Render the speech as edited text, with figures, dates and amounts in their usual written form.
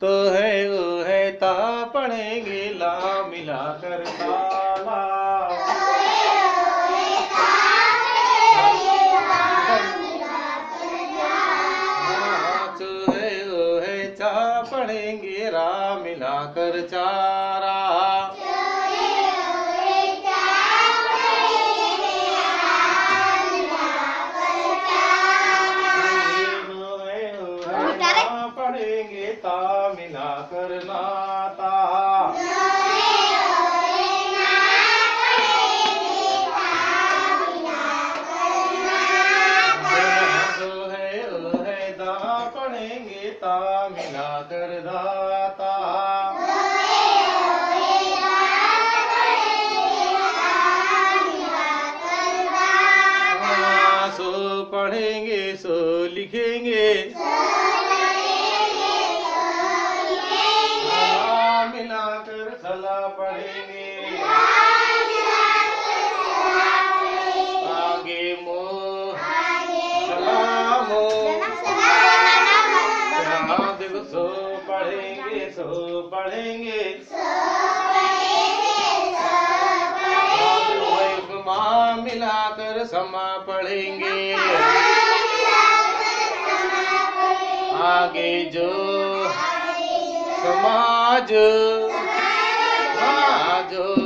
तो है वो है ता पढ़ेंगे ला मिलाकर ताला। तो है वो है चा पढ़ेंगे रा मिलाकर चारा। पढ़ेंगे ता मिलाकर नाता। जो है दा पढ़ेंगे ता मिलाकर दाता। सो पढ़ेंगे सो लिखेंगे मिलाकर सला पढ़ेंगे। आगे मो सलामो सो पढ़ेंगे सो पढ़ेंगे। माँ मिलाकर समा पढ़ेंगे। आगे जो समाज जो